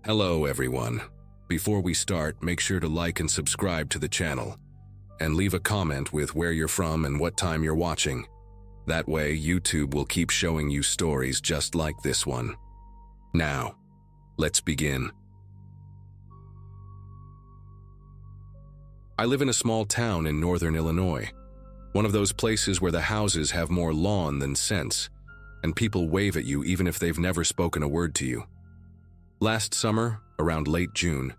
Hello everyone. Before we start, make sure to like and subscribe to the channel, and leave a comment with where you're from and what time you're watching. That way, YouTube will keep showing you stories just like this one. Now, let's begin. I live in a small town in northern Illinois, one of those places where the houses have more lawn than sense, and people wave at you even if they've never spoken a word to you. Last summer, around late June,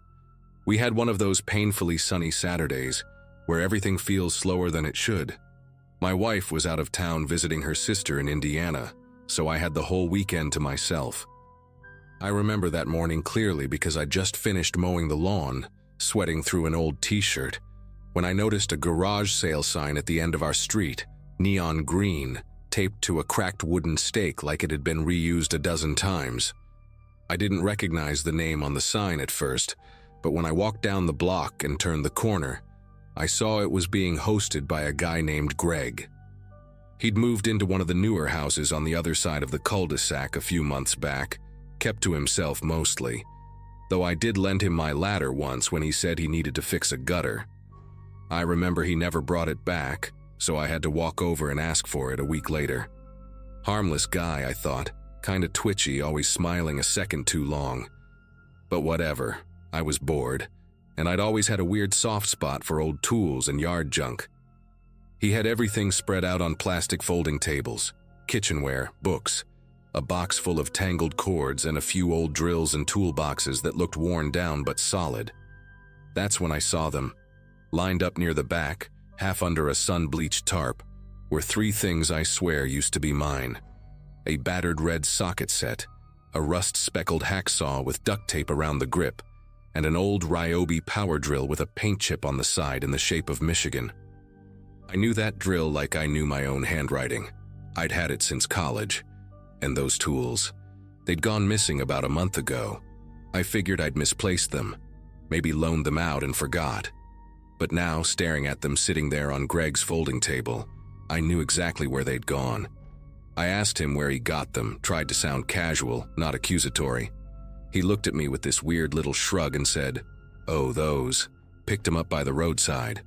we had one of those painfully sunny Saturdays where everything feels slower than it should. My wife was out of town visiting her sister in Indiana, so I had the whole weekend to myself. I remember that morning clearly because I just finished mowing the lawn, sweating through an old t-shirt, when I noticed a garage sale sign at the end of our street, neon green, taped to a cracked wooden stake like it had been reused a dozen times. I didn't recognize the name on the sign at first, but when I walked down the block and turned the corner, I saw it was being hosted by a guy named Greg. He'd moved into one of the newer houses on the other side of the cul-de-sac a few months back, kept to himself mostly, though I did lend him my ladder once when he said he needed to fix a gutter. I remember he never brought it back, so I had to walk over and ask for it a week later. Harmless guy, I thought. Kinda twitchy, always smiling a second too long. But whatever, I was bored, and I'd always had a weird soft spot for old tools and yard junk. He had everything spread out on plastic folding tables, kitchenware, books, a box full of tangled cords, and a few old drills and toolboxes that looked worn down but solid. That's when I saw them. Lined up near the back, half under a sun-bleached tarp, were three things I swear used to be mine. A battered red socket set, a rust-speckled hacksaw with duct tape around the grip, and an old Ryobi power drill with a paint chip on the side in the shape of Michigan. I knew that drill like I knew my own handwriting. I'd had it since college. And those tools, they'd gone missing about a month ago. I figured I'd misplaced them, maybe loaned them out and forgot. But now, staring at them sitting there on Greg's folding table, I knew exactly where they'd gone. I asked him where he got them, tried to sound casual, not accusatory. He looked at me with this weird little shrug and said, "Oh, those. Picked them up by the roadside.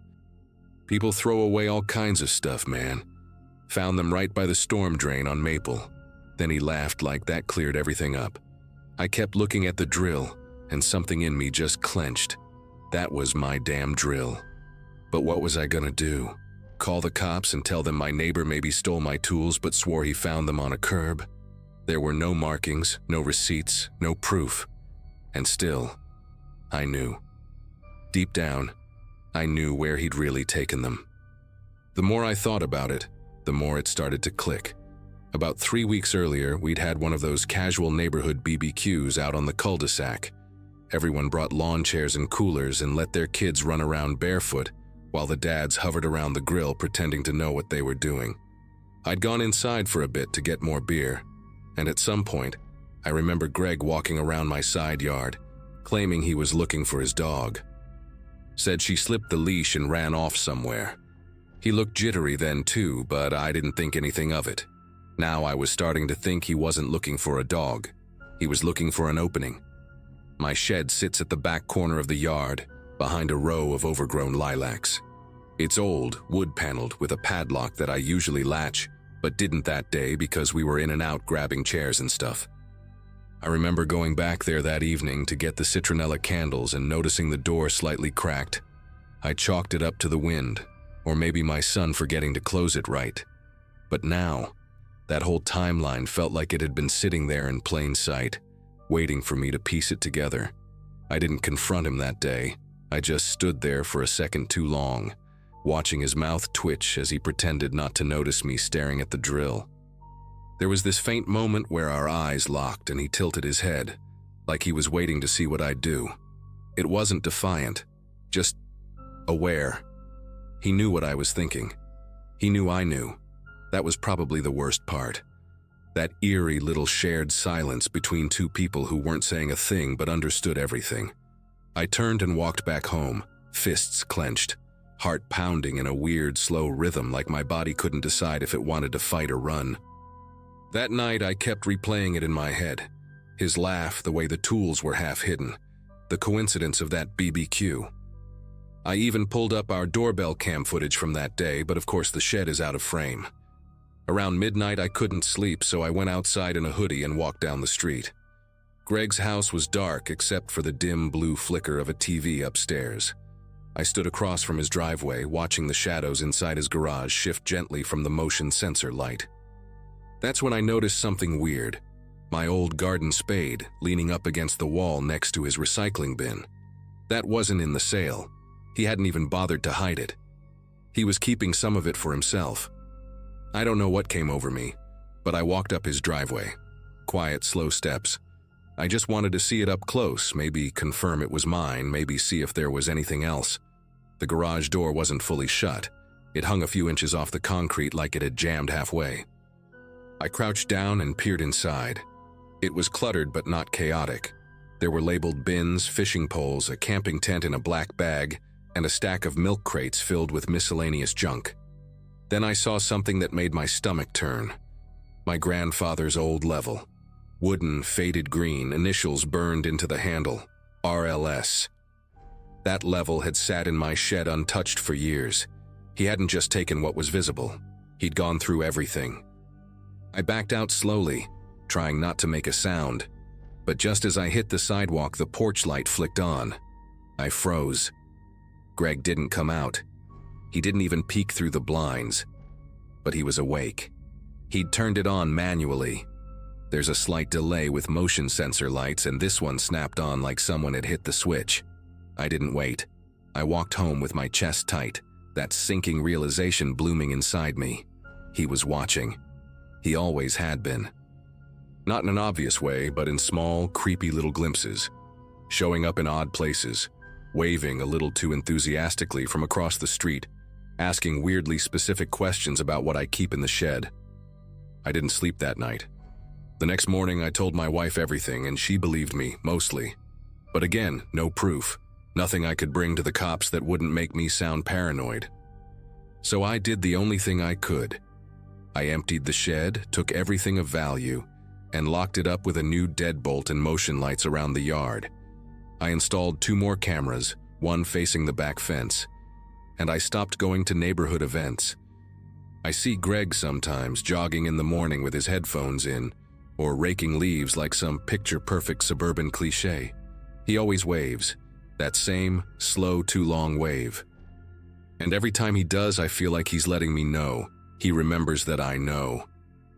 People throw away all kinds of stuff, man. Found them right by the storm drain on Maple." Then he laughed like that cleared everything up. I kept looking at the drill, and something in me just clenched. That was my damn drill. But what was I gonna do? Call the cops and tell them my neighbor maybe stole my tools but swore he found them on a curb? There were no markings, no receipts, no proof. And still, I knew. Deep down, I knew where he'd really taken them. The more I thought about it, the more it started to click. About 3 weeks earlier, we'd had one of those casual neighborhood BBQs out on the cul-de-sac. Everyone brought lawn chairs and coolers and let their kids run around barefoot, while the dads hovered around the grill pretending to know what they were doing. I'd gone inside for a bit to get more beer, and at some point, I remember Greg walking around my side yard, claiming he was looking for his dog. Said she slipped the leash and ran off somewhere. He looked jittery then too, but I didn't think anything of it. Now I was starting to think he wasn't looking for a dog. He was looking for an opening. My shed sits at the back corner of the yard, behind a row of overgrown lilacs. It's old, wood-paneled, with a padlock that I usually latch, but didn't that day because we were in and out grabbing chairs and stuff. I remember going back there that evening to get the citronella candles and noticing the door slightly cracked. I chalked it up to the wind, or maybe my son forgetting to close it right. But now, that whole timeline felt like it had been sitting there in plain sight, waiting for me to piece it together. I didn't confront him that day. I just stood there for a second too long, watching his mouth twitch as he pretended not to notice me staring at the drill. There was this faint moment where our eyes locked and he tilted his head, like he was waiting to see what I'd do. It wasn't defiant, just aware. He knew what I was thinking. He knew I knew. That was probably the worst part. That eerie little shared silence between two people who weren't saying a thing but understood everything. I turned and walked back home, fists clenched, heart pounding in a weird, slow rhythm like my body couldn't decide if it wanted to fight or run. That night, I kept replaying it in my head. His laugh, the way the tools were half hidden, the coincidence of that BBQ. I even pulled up our doorbell cam footage from that day, but of course the shed is out of frame. Around midnight I couldn't sleep, so I went outside in a hoodie and walked down the street. Greg's house was dark except for the dim blue flicker of a TV upstairs. I stood across from his driveway, watching the shadows inside his garage shift gently from the motion sensor light. That's when I noticed something weird. My old garden spade leaning up against the wall next to his recycling bin. That wasn't in the sale. He hadn't even bothered to hide it. He was keeping some of it for himself. I don't know what came over me, but I walked up his driveway. Quiet, slow steps. I just wanted to see it up close, maybe confirm it was mine, maybe see if there was anything else. The garage door wasn't fully shut. It hung a few inches off the concrete like it had jammed halfway. I crouched down and peered inside. It was cluttered but not chaotic. There were labeled bins, fishing poles, a camping tent in a black bag, and a stack of milk crates filled with miscellaneous junk. Then I saw something that made my stomach turn. My grandfather's old level. Wooden, faded green, initials burned into the handle. RLS. That level had sat in my shed untouched for years. He hadn't just taken what was visible. He'd gone through everything. I backed out slowly, trying not to make a sound. But just as I hit the sidewalk, the porch light flicked on. I froze. Greg didn't come out. He didn't even peek through the blinds. But he was awake. He'd turned it on manually. There's a slight delay with motion sensor lights, and this one snapped on like someone had hit the switch. I didn't wait. I walked home with my chest tight, that sinking realization blooming inside me. He was watching. He always had been. Not in an obvious way, but in small, creepy little glimpses. Showing up in odd places, waving a little too enthusiastically from across the street, asking weirdly specific questions about what I keep in the shed. I didn't sleep that night. The next morning I told my wife everything, and she believed me, mostly. But again, no proof. Nothing I could bring to the cops that wouldn't make me sound paranoid. So I did the only thing I could. I emptied the shed, took everything of value, and locked it up with a new deadbolt and motion lights around the yard. I installed 2 more cameras, one facing the back fence, and I stopped going to neighborhood events. I see Greg sometimes jogging in the morning with his headphones in, or raking leaves like some picture-perfect suburban cliché. He always waves, that same slow, too long wave. And every time he does, I feel like he's letting me know. He remembers that I know.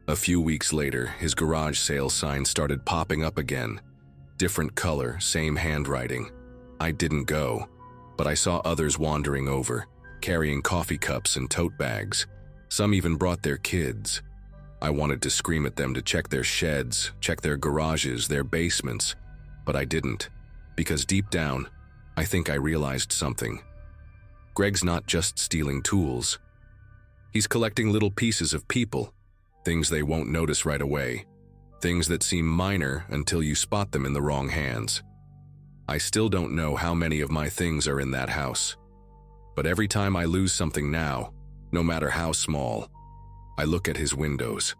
A few weeks later, his garage sale sign started popping up again. Different color, same handwriting. I didn't go, but I saw others wandering over, carrying coffee cups and tote bags. Some even brought their kids. I wanted to scream at them to check their sheds, check their garages, their basements, but I didn't, because deep down, I think I realized something. Greg's not just stealing tools. He's collecting little pieces of people, things they won't notice right away, things that seem minor until you spot them in the wrong hands. I still don't know how many of my things are in that house, but every time I lose something now, no matter how small, I look at his windows,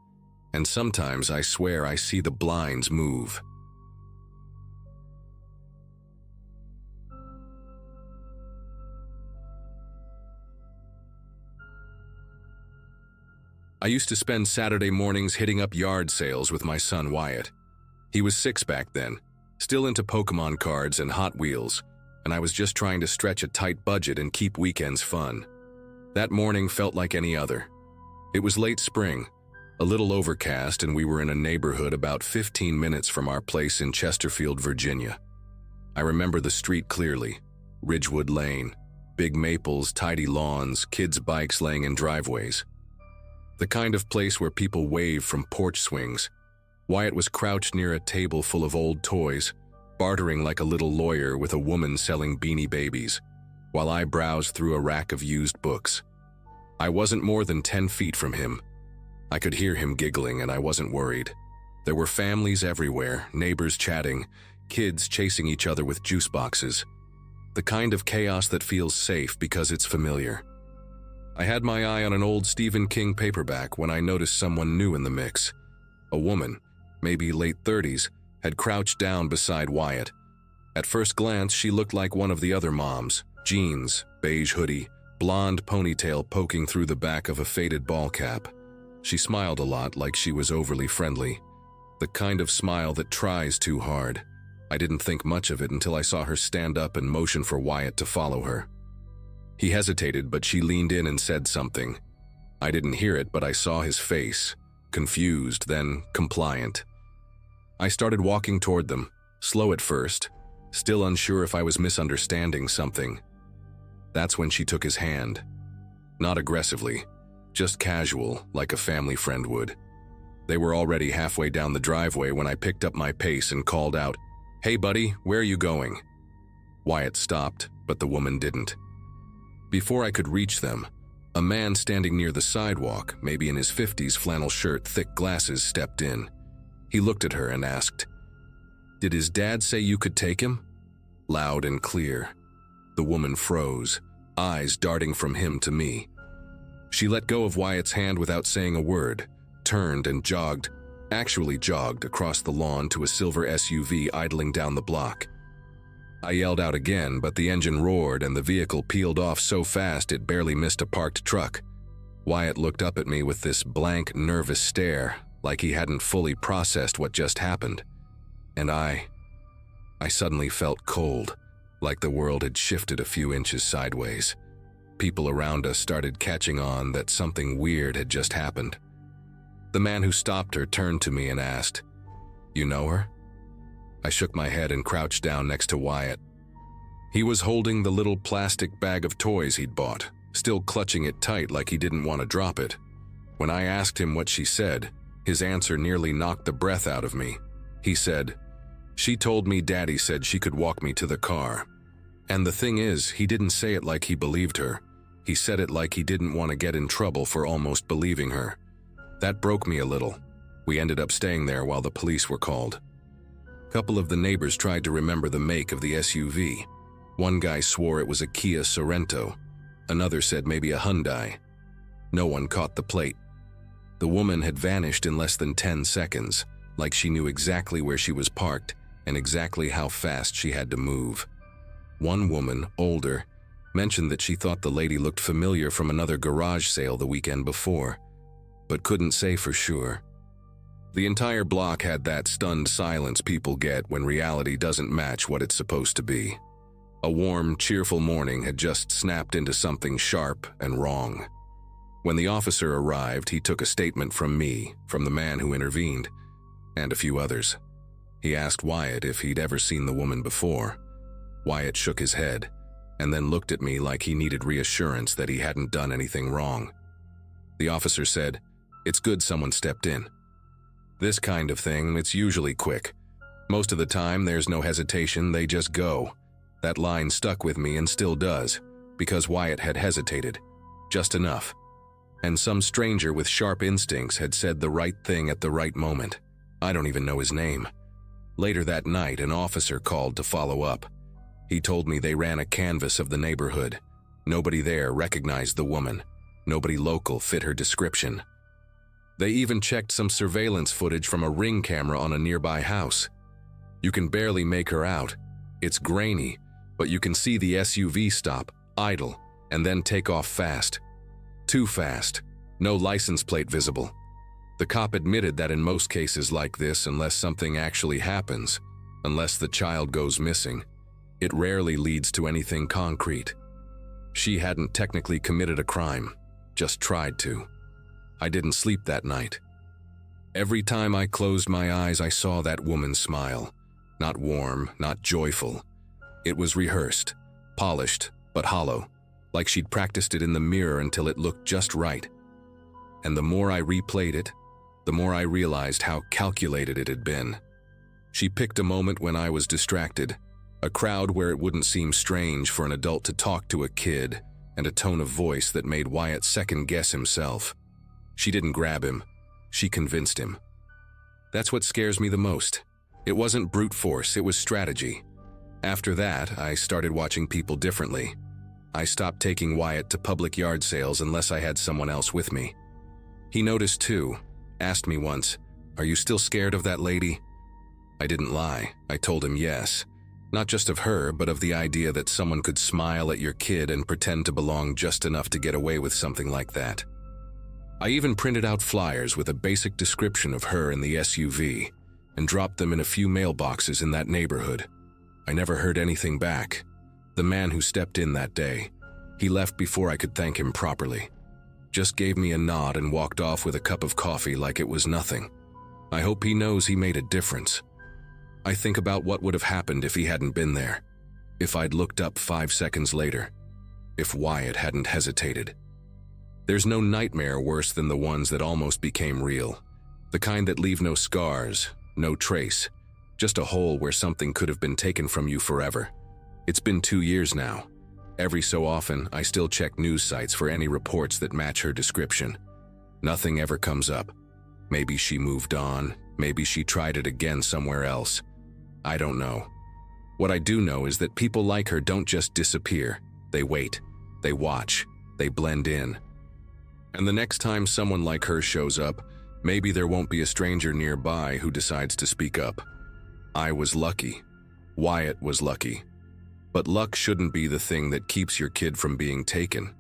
and sometimes I swear I see the blinds move. I used to spend Saturday mornings hitting up yard sales with my son Wyatt. He was 6 back then, still into Pokemon cards and Hot Wheels, and I was just trying to stretch a tight budget and keep weekends fun. That morning felt like any other. It was late spring, a little overcast, and we were in a neighborhood about 15 minutes from our place in Chesterfield, Virginia. I remember the street clearly. Ridgewood Lane, big maples, tidy lawns, kids' bikes laying in driveways. The kind of place where people wave from porch swings. Wyatt was crouched near a table full of old toys, bartering like a little lawyer with a woman selling Beanie Babies, while I browsed through a rack of used books. I wasn't more than 10 feet from him. I could hear him giggling, and I wasn't worried. There were families everywhere, neighbors chatting, kids chasing each other with juice boxes. The kind of chaos that feels safe because it's familiar. I had my eye on an old Stephen King paperback when I noticed someone new in the mix. A woman, maybe late 30s, had crouched down beside Wyatt. At first glance, she looked like one of the other moms. Jeans, beige hoodie, blonde ponytail poking through the back of a faded ball cap. She smiled a lot, like she was overly friendly. The kind of smile that tries too hard. I didn't think much of it until I saw her stand up and motion for Wyatt to follow her. He hesitated, but she leaned in and said something. I didn't hear it, but I saw his face. Confused, then compliant. I started walking toward them, slow at first, still unsure if I was misunderstanding something. That's when she took his hand. Not aggressively, just casual, like a family friend would. They were already halfway down the driveway when I picked up my pace and called out, "Hey buddy, where are you going?" Wyatt stopped, but the woman didn't. Before I could reach them, a man standing near the sidewalk, maybe in his 50s, flannel shirt, thick glasses, stepped in. He looked at her and asked, "Did his dad say you could take him?" Loud and clear. The woman froze, eyes darting from him to me. She let go of Wyatt's hand without saying a word, turned and jogged across the lawn to a silver SUV idling down the block. I yelled out again, but the engine roared and the vehicle peeled off so fast it barely missed a parked truck. Wyatt looked up at me with this blank, nervous stare, like he hadn't fully processed what just happened. And I suddenly felt cold, like the world had shifted a few inches sideways. People around us started catching on that something weird had just happened. The man who stopped her turned to me and asked, "You know her?" I shook my head and crouched down next to Wyatt. He was holding the little plastic bag of toys he'd bought, still clutching it tight like he didn't want to drop it. When I asked him what she said, his answer nearly knocked the breath out of me. He said, "She told me Daddy said she could walk me to the car." And the thing is, he didn't say it like he believed her. He said it like he didn't want to get in trouble for almost believing her. That broke me a little. We ended up staying there while the police were called. A couple of the neighbors tried to remember the make of the SUV. One guy swore it was a Kia Sorento. Another said maybe a Hyundai. No one caught the plate. The woman had vanished in less than 10 seconds, like she knew exactly where she was parked and exactly how fast she had to move. One woman, older, mentioned that she thought the lady looked familiar from another garage sale the weekend before, but couldn't say for sure. The entire block had that stunned silence people get when reality doesn't match what it's supposed to be. A warm, cheerful morning had just snapped into something sharp and wrong. When the officer arrived, he took a statement from me, from the man who intervened, and a few others. He asked Wyatt if he'd ever seen the woman before. Wyatt shook his head, and then looked at me like he needed reassurance that he hadn't done anything wrong. The officer said, "It's good someone stepped in. This kind of thing, it's usually quick. Most of the time, there's no hesitation, they just go." That line stuck with me and still does, because Wyatt had hesitated. Just enough. And some stranger with sharp instincts had said the right thing at the right moment. I don't even know his name. Later that night, an officer called to follow up. He told me they ran a canvass of the neighborhood. Nobody there recognized the woman. Nobody local fit her description. They even checked some surveillance footage from a Ring camera on a nearby house. You can barely make her out. It's grainy, but you can see the SUV stop, idle, and then take off fast. Too fast. No license plate visible. The cop admitted that in most cases like this, unless something actually happens, unless the child goes missing, it rarely leads to anything concrete. She hadn't technically committed a crime, just tried to. I didn't sleep that night. Every time I closed my eyes, I saw that woman smile. Not warm, not joyful. It was rehearsed, polished, but hollow, like she'd practiced it in the mirror until it looked just right. And the more I replayed it, the more I realized how calculated it had been. She picked a moment when I was distracted, a crowd where it wouldn't seem strange for an adult to talk to a kid, and a tone of voice that made Wyatt second-guess himself. She didn't grab him, she convinced him. That's what scares me the most. It wasn't brute force, it was strategy. After that, I started watching people differently. I stopped taking Wyatt to public yard sales unless I had someone else with me. He noticed too, asked me once, "Are you still scared of that lady?" I didn't lie. I told him yes. Not just of her, but of the idea that someone could smile at your kid and pretend to belong just enough to get away with something like that. I even printed out flyers with a basic description of her in the SUV and dropped them in a few mailboxes in that neighborhood. I never heard anything back. The man who stepped in that day, he left before I could thank him properly. Just gave me a nod and walked off with a cup of coffee like it was nothing. I hope he knows he made a difference. I think about what would have happened if he hadn't been there, if I'd looked up 5 seconds later, if Wyatt hadn't hesitated. There's no nightmare worse than the ones that almost became real, the kind that leave no scars, no trace, just a hole where something could have been taken from you forever. It's been 2 years now. Every so often, I still check news sites for any reports that match her description. Nothing ever comes up. Maybe she moved on, maybe she tried it again somewhere else. I don't know. What I do know is that people like her don't just disappear. They wait, they watch, they blend in. And the next time someone like her shows up, maybe there won't be a stranger nearby who decides to speak up. I was lucky. Wyatt was lucky. But luck shouldn't be the thing that keeps your kid from being taken.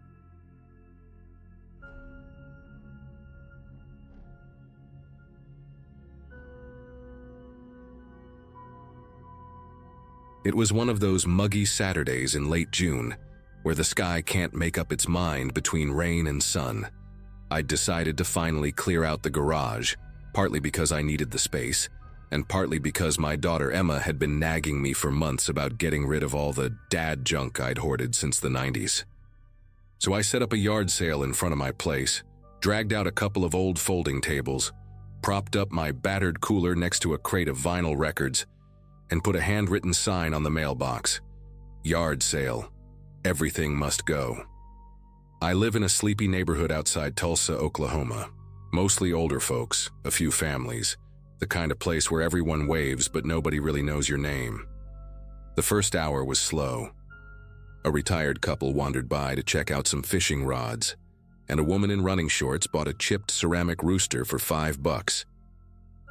It was one of those muggy Saturdays in late June, where the sky can't make up its mind between rain and sun. I'd decided to finally clear out the garage, partly because I needed the space, and partly because my daughter Emma had been nagging me for months about getting rid of all the dad junk I'd hoarded since the 90s. So I set up a yard sale in front of my place, dragged out a couple of old folding tables, propped up my battered cooler next to a crate of vinyl records, and put a handwritten sign on the mailbox. Yard sale. Everything must go. I live in a sleepy neighborhood outside Tulsa, Oklahoma. Mostly older folks, a few families. The kind of place where everyone waves but nobody really knows your name. The first hour was slow. A retired couple wandered by to check out some fishing rods, and a woman in running shorts bought a chipped ceramic rooster for $5.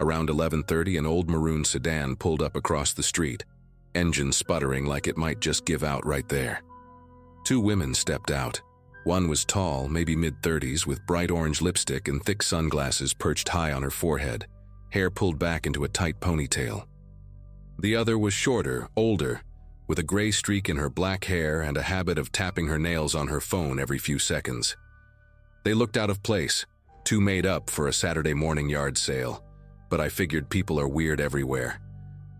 Around 11:30, an old maroon sedan pulled up across the street, engine sputtering like it might just give out right there. 2 women stepped out. One was tall, maybe mid-30s, with bright orange lipstick and thick sunglasses perched high on her forehead, hair pulled back into a tight ponytail. The other was shorter, older, with a gray streak in her black hair and a habit of tapping her nails on her phone every few seconds. They looked out of place, too made up for a Saturday morning yard sale, but I figured people are weird everywhere.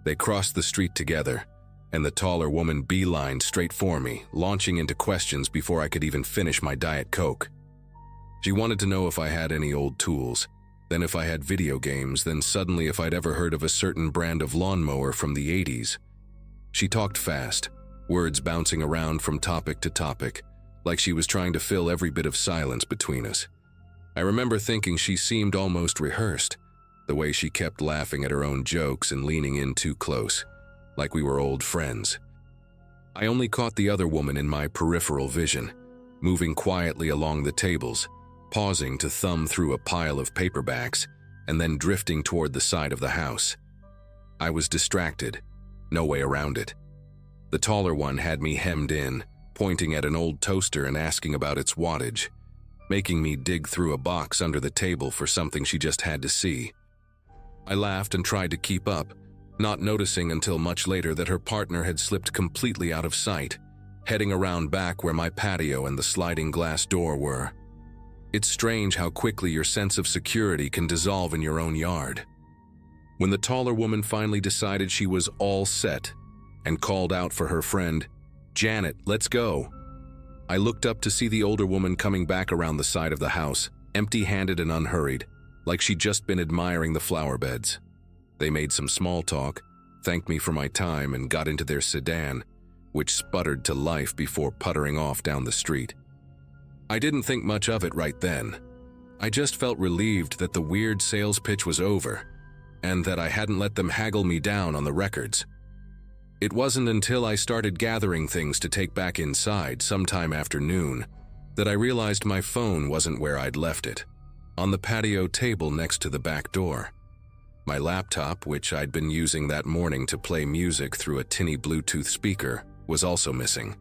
They crossed the street together, and the taller woman beelined straight for me, launching into questions before I could even finish my Diet Coke. She wanted to know if I had any old tools, then if I had video games, then suddenly if I'd ever heard of a certain brand of lawnmower from the 80s. She talked fast, words bouncing around from topic to topic, like she was trying to fill every bit of silence between us. I remember thinking she seemed almost rehearsed, the way she kept laughing at her own jokes and leaning in too close, like we were old friends. I only caught the other woman in my peripheral vision, moving quietly along the tables, pausing to thumb through a pile of paperbacks, and then drifting toward the side of the house. I was distracted, no way around it. The taller one had me hemmed in, pointing at an old toaster and asking about its wattage, making me dig through a box under the table for something she just had to see. I laughed and tried to keep up, not noticing until much later that her partner had slipped completely out of sight, heading around back where my patio and the sliding glass door were. It's strange how quickly your sense of security can dissolve in your own yard. When the taller woman finally decided she was all set and called out for her friend, "Janet, let's go," I looked up to see the older woman coming back around the side of the house, empty-handed and unhurried, like she'd just been admiring the flower beds. They made some small talk, thanked me for my time, and got into their sedan, which sputtered to life before puttering off down the street. I didn't think much of it right then. I just felt relieved that the weird sales pitch was over, and that I hadn't let them haggle me down on the records. It wasn't until I started gathering things to take back inside sometime after noon that I realized my phone wasn't where I'd left it, on the patio table next to the back door. My laptop, which I'd been using that morning to play music through a tinny Bluetooth speaker, was also missing.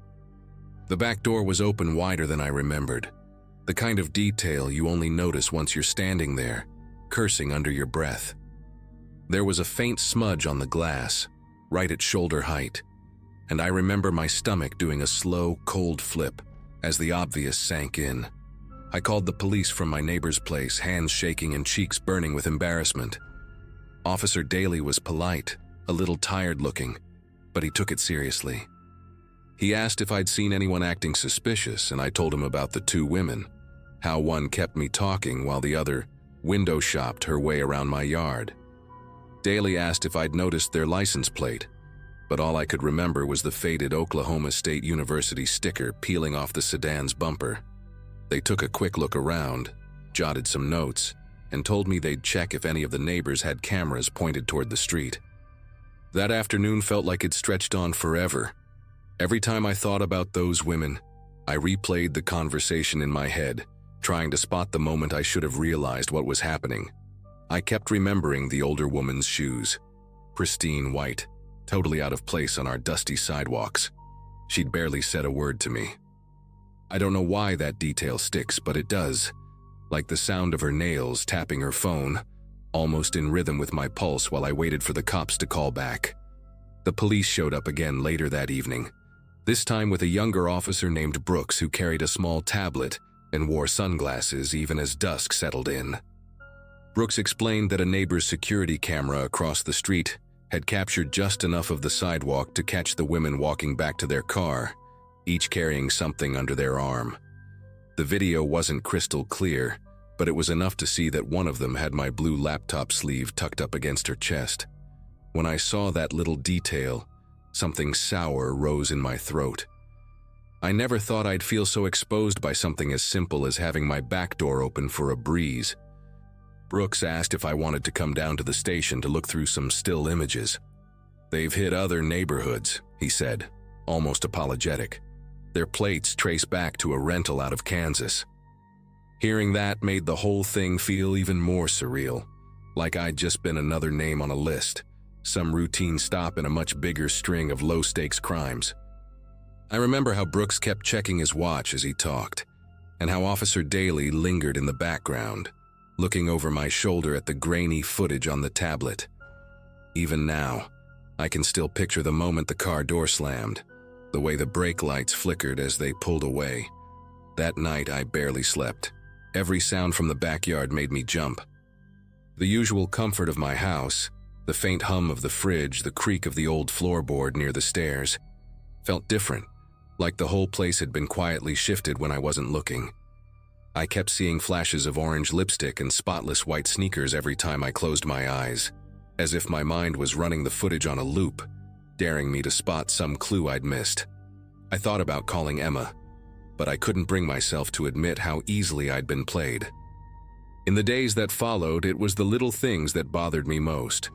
The back door was open wider than I remembered, the kind of detail you only notice once you're standing there, cursing under your breath. There was a faint smudge on the glass, right at shoulder height, and I remember my stomach doing a slow, cold flip as the obvious sank in. I called the police from my neighbor's place, hands shaking and cheeks burning with embarrassment. Officer Daly was polite, a little tired-looking, but he took it seriously. He asked if I'd seen anyone acting suspicious, and I told him about the two women, how one kept me talking while the other window shopped her way around my yard. Daly asked if I'd noticed their license plate, but all I could remember was the faded Oklahoma State University sticker peeling off the sedan's bumper. They took a quick look around, jotted some notes, and told me they'd check if any of the neighbors had cameras pointed toward the street. That afternoon felt like it stretched on forever. Every time I thought about those women, I replayed the conversation in my head, trying to spot the moment I should have realized what was happening. I kept remembering the older woman's shoes, pristine white, totally out of place on our dusty sidewalks. She'd barely said a word to me. I don't know why that detail sticks, but it does, like the sound of her nails tapping her phone, almost in rhythm with my pulse while I waited for the cops to call back. The police showed up again later that evening, this time with a younger officer named Brooks who carried a small tablet and wore sunglasses even as dusk settled in. Brooks explained that a neighbor's security camera across the street had captured just enough of the sidewalk to catch the women walking back to their car, each carrying something under their arm. The video wasn't crystal clear, but it was enough to see that one of them had my blue laptop sleeve tucked up against her chest. When I saw that little detail, something sour rose in my throat. I never thought I'd feel so exposed by something as simple as having my back door open for a breeze. Brooks asked if I wanted to come down to the station to look through some still images. "They've hit other neighborhoods," he said, almost apologetic. "Their plates trace back to a rental out of Kansas." Hearing that made the whole thing feel even more surreal, like I'd just been another name on a list, some routine stop in a much bigger string of low-stakes crimes. I remember how Brooks kept checking his watch as he talked, and how Officer Daly lingered in the background, looking over my shoulder at the grainy footage on the tablet. Even now, I can still picture the moment the car door slammed, the way the brake lights flickered as they pulled away. That night, I barely slept. Every sound from the backyard made me jump. The usual comfort of my house, the faint hum of the fridge, the creak of the old floorboard near the stairs, felt different, like the whole place had been quietly shifted when I wasn't looking. I kept seeing flashes of orange lipstick and spotless white sneakers every time I closed my eyes, as if my mind was running the footage on a loop, daring me to spot some clue I'd missed. I thought about calling Emma, but I couldn't bring myself to admit how easily I'd been played. In the days that followed, it was the little things that bothered me most.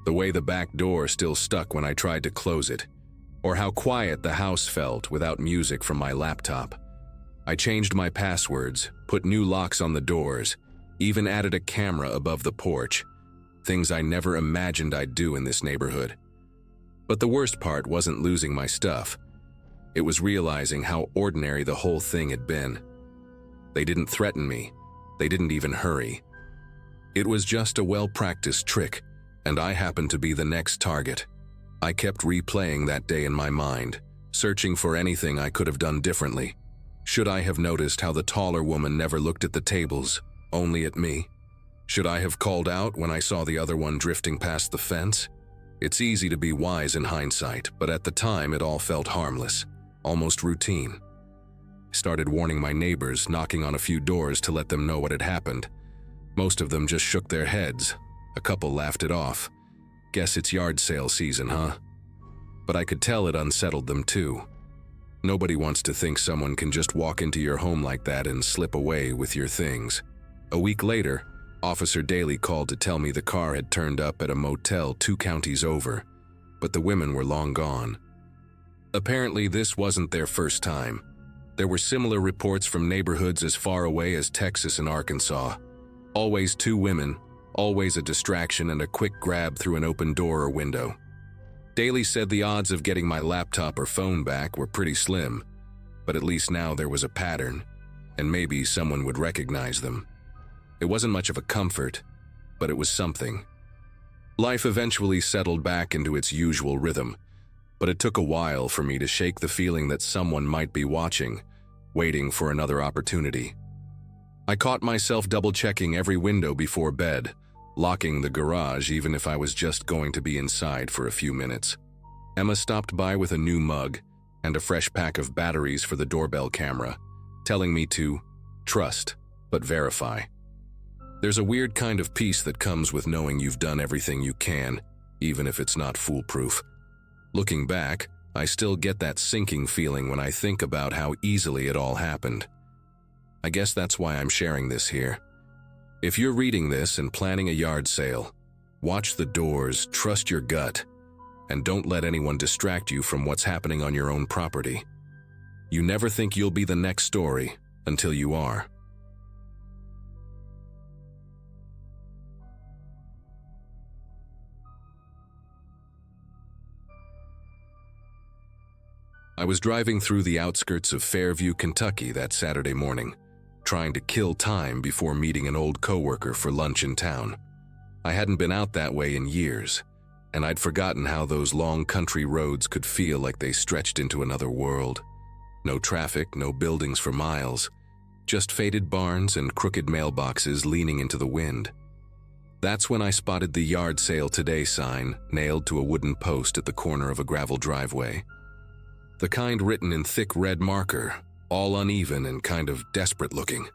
The way the back door still stuck when I tried to close it, or how quiet the house felt without music from my laptop. I changed my passwords, put new locks on the doors, even added a camera above the porch, things I never imagined I'd do in this neighborhood. But the worst part wasn't losing my stuff. It was realizing how ordinary the whole thing had been. They didn't threaten me. They didn't even hurry. It was just a well-practiced trick, and I happened to be the next target. I kept replaying that day in my mind, searching for anything I could have done differently. Should I have noticed how the taller woman never looked at the tables, only at me? Should I have called out when I saw the other one drifting past the fence? It's easy to be wise in hindsight, but at the time it all felt harmless, almost routine. I started warning my neighbors, knocking on a few doors to let them know what had happened. Most of them just shook their heads. A couple laughed it off. "Guess it's yard sale season, huh?" But I could tell it unsettled them too. Nobody wants to think someone can just walk into your home like that and slip away with your things. A week later, Officer Daly called to tell me the car had turned up at a motel 2 counties over, but the women were long gone. Apparently, this wasn't their first time. There were similar reports from neighborhoods as far away as Texas and Arkansas. Always 2 women, always a distraction and a quick grab through an open door or window. Daly said the odds of getting my laptop or phone back were pretty slim, but at least now there was a pattern, and maybe someone would recognize them. It wasn't much of a comfort, but it was something. Life eventually settled back into its usual rhythm, but it took a while for me to shake the feeling that someone might be watching, waiting for another opportunity. I caught myself double-checking every window before bed, locking the garage even if I was just going to be inside for a few minutes. Emma stopped by with a new mug and a fresh pack of batteries for the doorbell camera, telling me to trust, but verify. There's a weird kind of peace that comes with knowing you've done everything you can, even if it's not foolproof. Looking back, I still get that sinking feeling when I think about how easily it all happened. I guess that's why I'm sharing this here. If you're reading this and planning a yard sale, watch the doors, trust your gut, and don't let anyone distract you from what's happening on your own property. You never think you'll be the next story until you are. I was driving through the outskirts of Fairview, Kentucky that Saturday morning, trying to kill time before meeting an old coworker for lunch in town. I hadn't been out that way in years, and I'd forgotten how those long country roads could feel like they stretched into another world. No traffic, no buildings for miles, just faded barns and crooked mailboxes leaning into the wind. That's when I spotted the "Yard Sale Today" sign nailed to a wooden post at the corner of a gravel driveway. The kind written in thick red marker, all uneven and kind of desperate looking.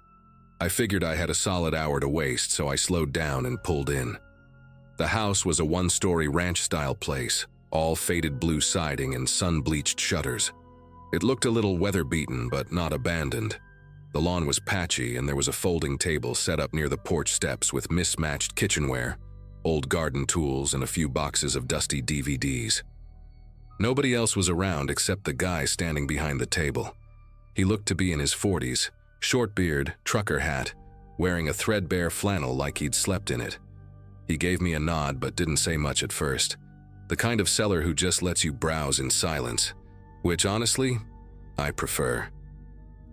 I figured I had a solid hour to waste, so I slowed down and pulled in. The house was a one-story ranch-style place, all faded blue siding and sun-bleached shutters. It looked a little weather-beaten but not abandoned. The lawn was patchy and there was a folding table set up near the porch steps with mismatched kitchenware, old garden tools, and a few boxes of dusty DVDs. Nobody else was around except the guy standing behind the table. He looked to be in his 40s, short beard, trucker hat, wearing a threadbare flannel like he'd slept in it. He gave me a nod but didn't say much at first. The kind of seller who just lets you browse in silence, which honestly, I prefer.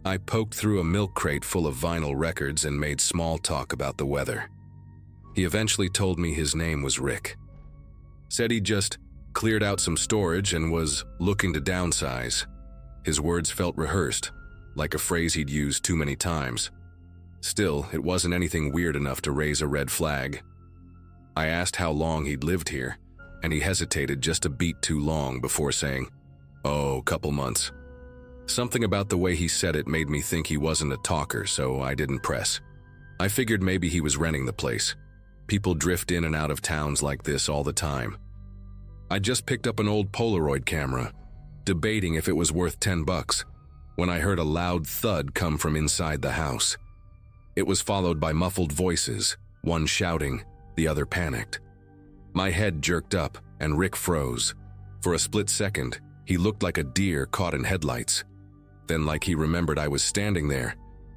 I poked through a milk crate full of vinyl records and made small talk about the weather. He eventually told me his name was Rick. Said he'd just cleared out some storage and was looking to downsize. His words felt rehearsed, like a phrase he'd used too many times. Still, it wasn't anything weird enough to raise a red flag. I asked how long he'd lived here, and he hesitated just a beat too long before saying, "Oh, couple months." Something about the way he said it made me think he wasn't a talker, so I didn't press. I figured maybe he was renting the place. People drift in and out of towns like this all the time. I just picked up an old Polaroid camera, debating if it was worth $10, when I heard a loud thud come from inside the house. It was followed by muffled voices, one shouting, the other panicked. My head jerked up, and Rick froze. For a split second, he looked like a deer caught in headlights. Then, like he remembered I was standing there,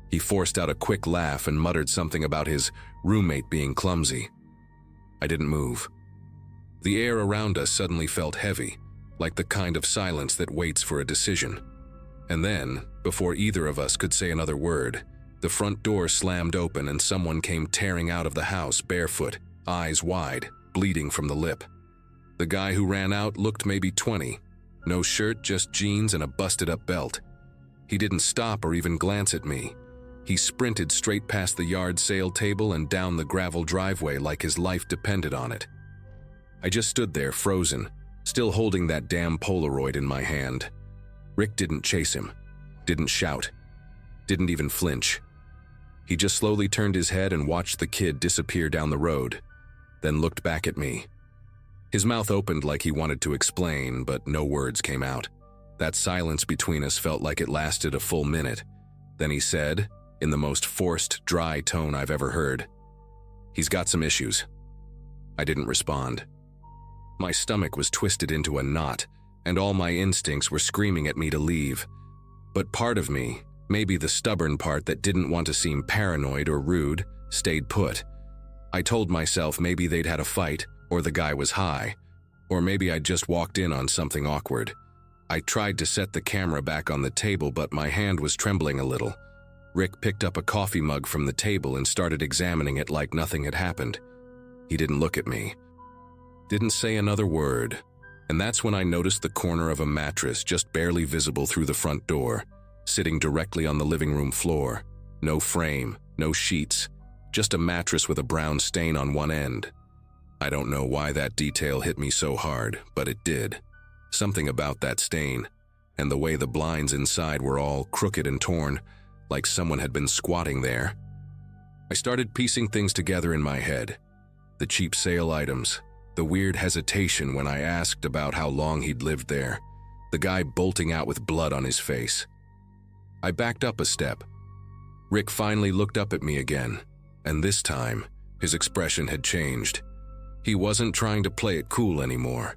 he forced out a quick laugh and muttered something about his roommate being clumsy. I didn't move. The air around us suddenly felt heavy, like the kind of silence that waits for a decision. And then, before either of us could say another word, the front door slammed open and someone came tearing out of the house barefoot, eyes wide, bleeding from the lip. The guy who ran out looked maybe 20. No shirt, just jeans and a busted-up belt. He didn't stop or even glance at me. He sprinted straight past the yard sale table and down the gravel driveway like his life depended on it. I just stood there, frozen, still holding that damn Polaroid in my hand. Rick didn't chase him, didn't shout, didn't even flinch. He just slowly turned his head and watched the kid disappear down the road, then looked back at me. His mouth opened like he wanted to explain, but no words came out. That silence between us felt like it lasted a full minute. Then he said, in the most forced, dry tone I've ever heard, "He's got some issues." I didn't respond. My stomach was twisted into a knot, and all my instincts were screaming at me to leave. But part of me, maybe the stubborn part that didn't want to seem paranoid or rude, stayed put. I told myself maybe they'd had a fight, or the guy was high, or maybe I'd just walked in on something awkward. I tried to set the camera back on the table, but my hand was trembling a little. Rick picked up a coffee mug from the table and started examining it like nothing had happened. He didn't look at me. Didn't say another word. And that's when I noticed the corner of a mattress just barely visible through the front door, sitting directly on the living room floor. No frame, no sheets, just a mattress with a brown stain on one end. I don't know why that detail hit me so hard, but it did. Something about that stain, and the way the blinds inside were all crooked and torn, like someone had been squatting there. I started piecing things together in my head. The cheap sale items, the weird hesitation when I asked about how long he'd lived there, the guy bolting out with blood on his face. I backed up a step. Rick finally looked up at me again, and this time, his expression had changed. He wasn't trying to play it cool anymore.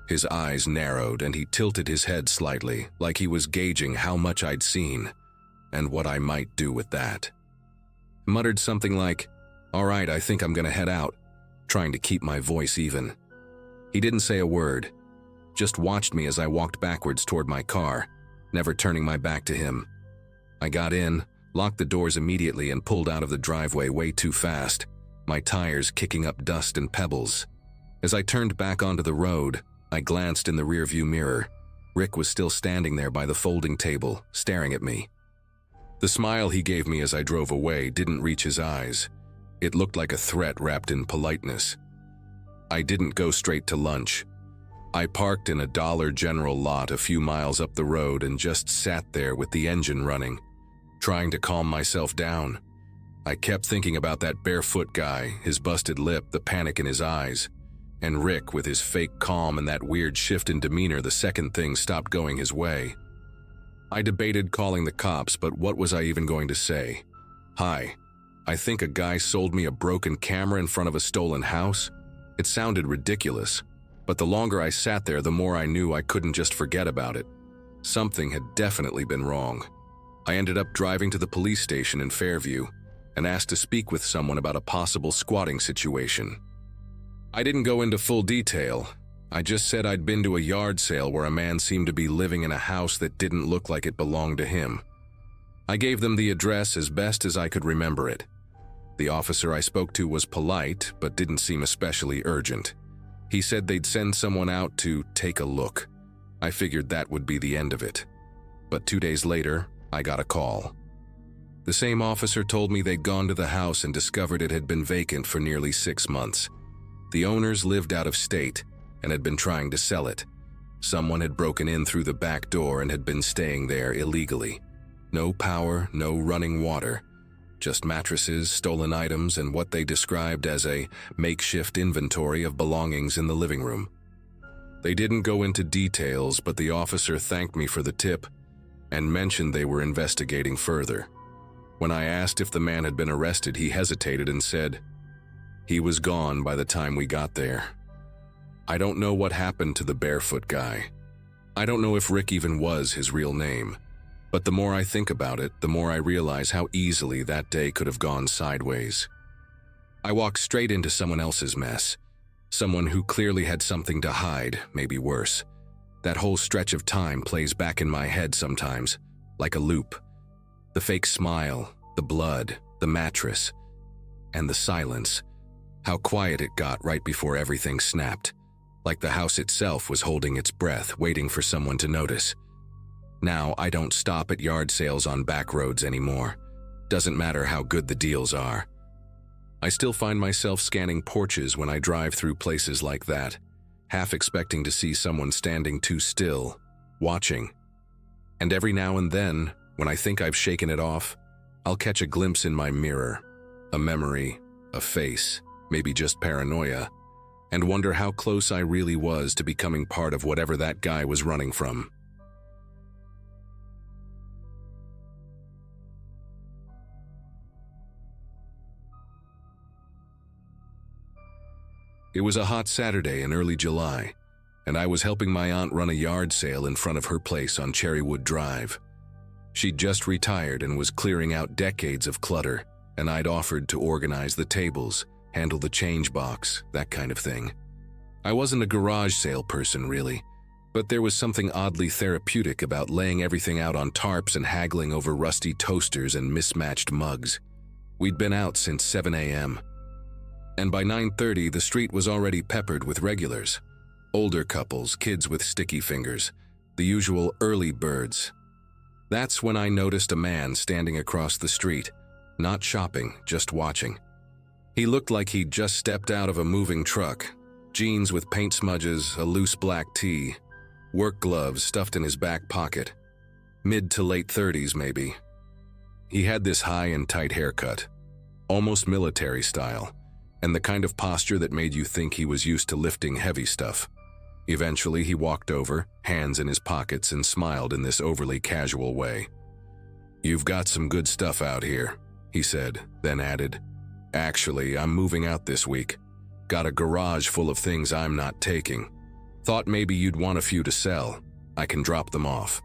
His eyes narrowed and he tilted his head slightly, like he was gauging how much I'd seen, and what I might do with that. Muttered something like, "All right, I think I'm gonna head out," trying to keep my voice even. He didn't say a word, just watched me as I walked backwards toward my car, never turning my back to him. I got in, locked the doors immediately, and pulled out of the driveway way too fast, my tires kicking up dust and pebbles. As I turned back onto the road, I glanced in the rearview mirror. Rick was still standing there by the folding table, staring at me. The smile he gave me as I drove away didn't reach his eyes. It looked like a threat wrapped in politeness. I didn't go straight to lunch. I parked in a Dollar General lot a few miles up the road and just sat there with the engine running, trying to calm myself down. I kept thinking about that barefoot guy, his busted lip, the panic in his eyes, and Rick with his fake calm and that weird shift in demeanor the second things stopped going his way. I debated calling the cops, but what was I even going to say? "Hi, I think a guy sold me a broken camera in front of a stolen house?" It sounded ridiculous, but the longer I sat there, the more I knew I couldn't just forget about it. Something had definitely been wrong. I ended up driving to the police station in Fairview and asked to speak with someone about a possible squatting situation. I didn't go into full detail. I just said I'd been to a yard sale where a man seemed to be living in a house that didn't look like it belonged to him. I gave them the address as best as I could remember it. The officer I spoke to was polite, but didn't seem especially urgent. He said they'd send someone out to take a look. I figured that would be the end of it. But 2 days later, I got a call. The same officer told me they'd gone to the house and discovered it had been vacant for nearly 6 months. The owners lived out of state and had been trying to sell it. Someone had broken in through the back door and had been staying there illegally. No power, no running water, just mattresses, stolen items, and what they described as a makeshift inventory of belongings in the living room. They didn't go into details, but the officer thanked me for the tip and mentioned they were investigating further. When I asked if the man had been arrested, he hesitated and said, "He was gone by the time we got there." I don't know what happened to the barefoot guy. I don't know if Rick even was his real name. But the more I think about it, the more I realize how easily that day could have gone sideways. I walked straight into someone else's mess. Someone who clearly had something to hide, maybe worse. That whole stretch of time plays back in my head sometimes, like a loop. The fake smile, the blood, the mattress, and the silence. How quiet it got right before everything snapped. Like the house itself was holding its breath, waiting for someone to notice. Now, I don't stop at yard sales on back roads anymore. Doesn't matter how good the deals are. I still find myself scanning porches when I drive through places like that, half expecting to see someone standing too still, watching. And every now and then, when I think I've shaken it off, I'll catch a glimpse in my mirror, a memory, a face, maybe just paranoia, and wonder how close I really was to becoming part of whatever that guy was running from. It was a hot Saturday in early July, and I was helping my aunt run a yard sale in front of her place on Cherrywood Drive. She'd just retired and was clearing out decades of clutter, and I'd offered to organize the tables, handle the change box, that kind of thing. I wasn't a garage sale person, really, but there was something oddly therapeutic about laying everything out on tarps and haggling over rusty toasters and mismatched mugs. We'd been out since 7 a.m. And by 9:30, the street was already peppered with regulars. Older couples, kids with sticky fingers, the usual early birds. That's when I noticed a man standing across the street, not shopping, just watching. He looked like he'd just stepped out of a moving truck, jeans with paint smudges, a loose black tee, work gloves stuffed in his back pocket. Mid to late 30s, maybe. He had this high and tight haircut, almost military style, and the kind of posture that made you think he was used to lifting heavy stuff. Eventually, he walked over, hands in his pockets, and smiled in this overly casual way. "You've got some good stuff out here," he said, then added, "Actually, I'm moving out this week. Got a garage full of things I'm not taking. Thought maybe you'd want a few to sell. I can drop them off."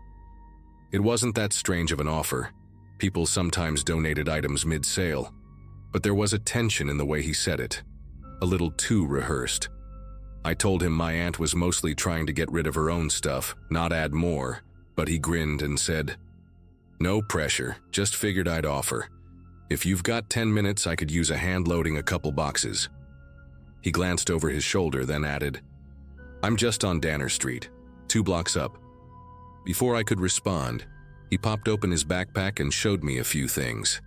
It wasn't that strange of an offer. People sometimes donated items mid-sale, but there was a tension in the way he said it, a little too rehearsed. I told him my aunt was mostly trying to get rid of her own stuff, not add more, but he grinned and said, "No pressure, just figured I'd offer. If you've got 10 minutes, I could use a hand loading a couple boxes." He glanced over his shoulder, then added, "I'm just on Danner Street, 2 blocks up." Before I could respond, he popped open his backpack and showed me a few things.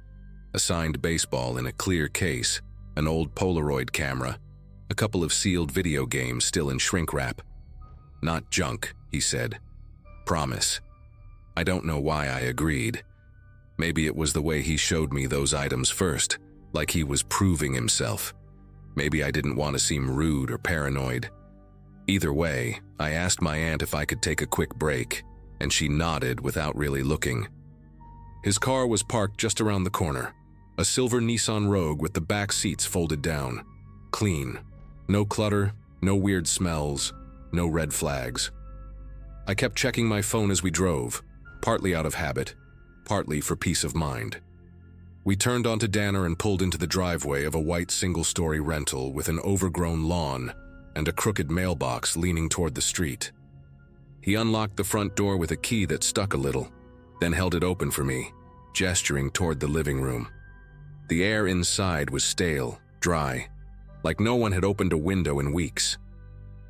A signed baseball in a clear case, an old Polaroid camera, a couple of sealed video games still in shrink wrap. "Not junk," he said. "Promise." I don't know why I agreed. Maybe it was the way he showed me those items first, like he was proving himself. Maybe I didn't want to seem rude or paranoid. Either way, I asked my aunt if I could take a quick break, and she nodded without really looking. His car was parked just around the corner, a silver Nissan Rogue with the back seats folded down. Clean. No clutter, no weird smells, no red flags. I kept checking my phone as we drove, partly out of habit, partly for peace of mind. We turned onto Danner and pulled into the driveway of a white single-story rental with an overgrown lawn and a crooked mailbox leaning toward the street. He unlocked the front door with a key that stuck a little, then held it open for me, gesturing toward the living room. The air inside was stale, dry, like no one had opened a window in weeks.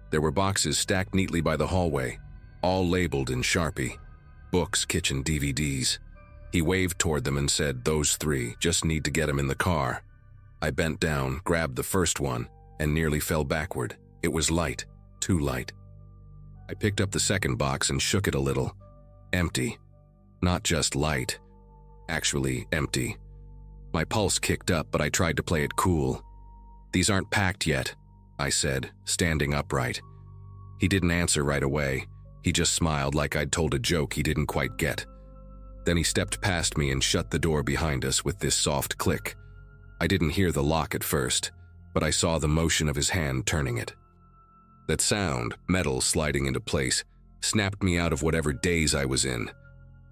There were boxes stacked neatly by the hallway, all labeled in Sharpie. Books, kitchen DVDs. He waved toward them and said, "Those 3, just need to get them in the car." I bent down, grabbed the first one, and nearly fell backward. It was light, too light. I picked up the second box and shook it a little. Empty. Not just light. Actually empty. My pulse kicked up, but I tried to play it cool. "These aren't packed yet," I said, standing upright. He didn't answer right away. He just smiled like I'd told a joke he didn't quite get. Then he stepped past me and shut the door behind us with this soft click. I didn't hear the lock at first, but I saw the motion of his hand turning it. That sound, metal sliding into place, snapped me out of whatever daze I was in.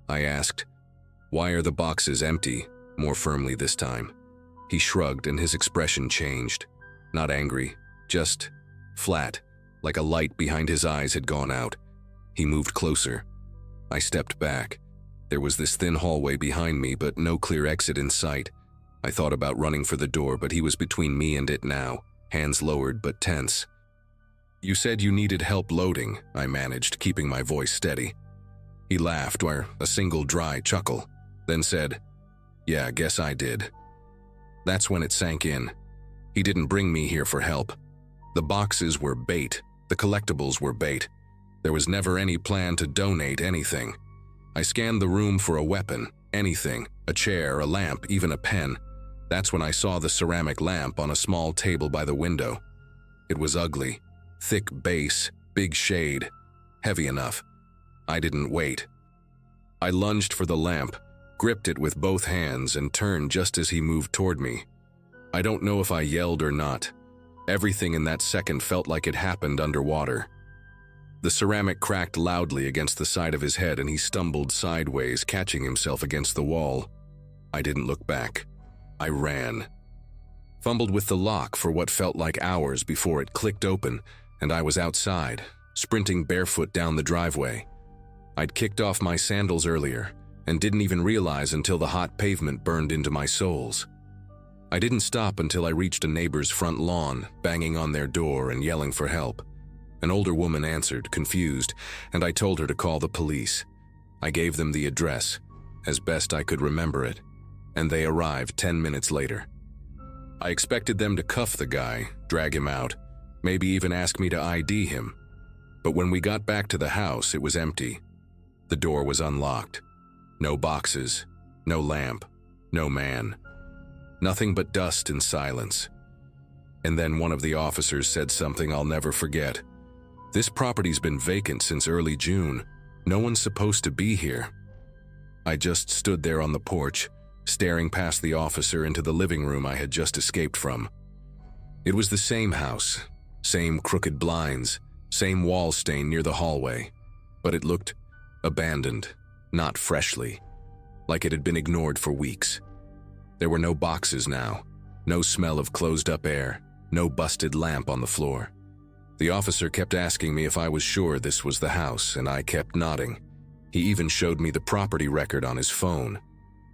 I asked, "Why are the boxes empty?" more firmly this time. He shrugged and his expression changed. Not angry, just flat, like a light behind his eyes had gone out. He moved closer. I stepped back. There was this thin hallway behind me, but no clear exit in sight. I thought about running for the door, but he was between me and it now, hands lowered but tense. "You said you needed help loading," I managed, keeping my voice steady. He laughed, or a single dry chuckle, then said, "Yeah, guess I did." That's when it sank in. He didn't bring me here for help. The boxes were bait. The collectibles were bait. There was never any plan to donate anything. I scanned the room for a weapon, anything, a chair, a lamp, even a pen. That's when I saw the ceramic lamp on a small table by the window. It was ugly, thick base, big shade, heavy enough. I didn't wait. I lunged for the lamp, gripped it with both hands, and turned just as he moved toward me. I don't know if I yelled or not. Everything in that second felt like it happened underwater. The ceramic cracked loudly against the side of his head and he stumbled sideways, catching himself against the wall. I didn't look back. I ran. Fumbled with the lock for what felt like hours before it clicked open, and I was outside, sprinting barefoot down the driveway. I'd kicked off my sandals earlier, and didn't even realize until the hot pavement burned into my soles. I didn't stop until I reached a neighbor's front lawn, banging on their door and yelling for help. An older woman answered, confused, and I told her to call the police. I gave them the address, as best I could remember it, and they arrived 10 minutes later. I expected them to cuff the guy, drag him out, maybe even ask me to ID him. But when we got back to the house, it was empty. The door was unlocked. No boxes, no lamp, no man. Nothing but dust and silence. And then one of the officers said something I'll never forget. "This property's been vacant since early June. No one's supposed to be here." I just stood there on the porch, staring past the officer into the living room I had just escaped from. It was the same house, same crooked blinds, same wall stain near the hallway, but it looked abandoned, not freshly, like it had been ignored for weeks. There were no boxes now, no smell of closed-up air, no busted lamp on the floor. The officer kept asking me if I was sure this was the house, and I kept nodding. He even showed me the property record on his phone.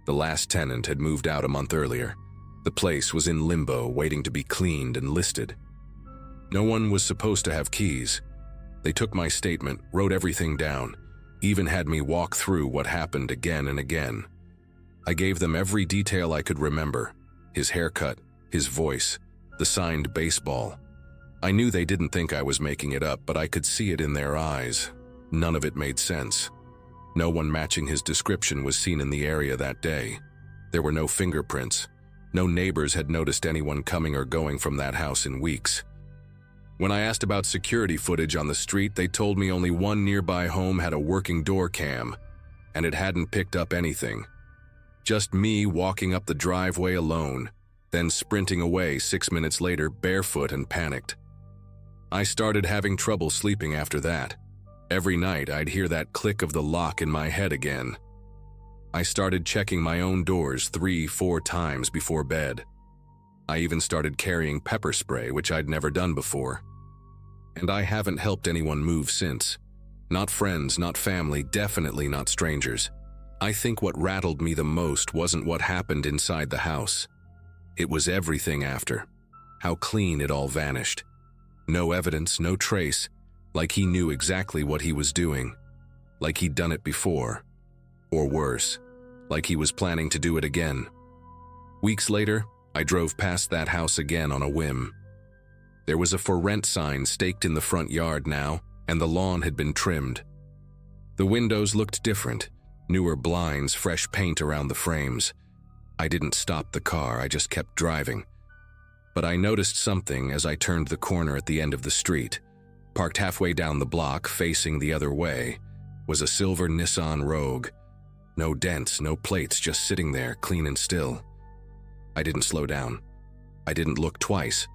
The last tenant had moved out a month earlier. The place was in limbo, waiting to be cleaned and listed. No one was supposed to have keys. They took my statement, wrote everything down, even had me walk through what happened again and again. I gave them every detail I could remember: his haircut, his voice, the signed baseball. I knew they didn't think I was making it up, but I could see it in their eyes. None of it made sense. No one matching his description was seen in the area that day. There were no fingerprints. No neighbors had noticed anyone coming or going from that house in weeks. When I asked about security footage on the street, they told me only one nearby home had a working door cam, and it hadn't picked up anything. Just me walking up the driveway alone, then sprinting away 6 minutes later barefoot and panicked. I started having trouble sleeping after that. Every night I'd hear that click of the lock in my head again. I started checking my own doors 3-4 times before bed. I even started carrying pepper spray, which I'd never done before. And I haven't helped anyone move since. Not friends, not family, definitely not strangers. I think what rattled me the most wasn't what happened inside the house. It was everything after. How clean it all vanished. No evidence, no trace, like he knew exactly what he was doing. Like he'd done it before. Or worse, like he was planning to do it again. Weeks later, I drove past that house again on a whim. There was a for rent sign staked in the front yard now, and the lawn had been trimmed. The windows looked different, newer blinds, fresh paint around the frames. I didn't stop the car, I just kept driving. But I noticed something as I turned the corner at the end of the street. Parked halfway down the block, facing the other way, was a silver Nissan Rogue. No dents, no plates, just sitting there, clean and still. I didn't slow down. I didn't look twice.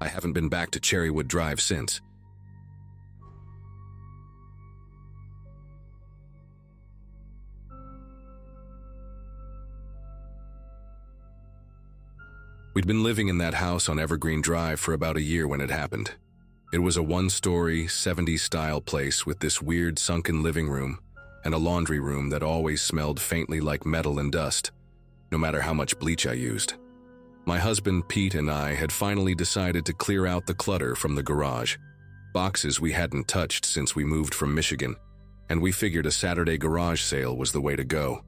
I haven't been back to Cherrywood Drive since. We'd been living in that house on Evergreen Drive for about a year when it happened. It was a one-story, 70s-style place with this weird sunken living room and a laundry room that always smelled faintly like metal and dust, no matter how much bleach I used. My husband, Pete, and I had finally decided to clear out the clutter from the garage. Boxes we hadn't touched since we moved from Michigan, and we figured a Saturday garage sale was the way to go.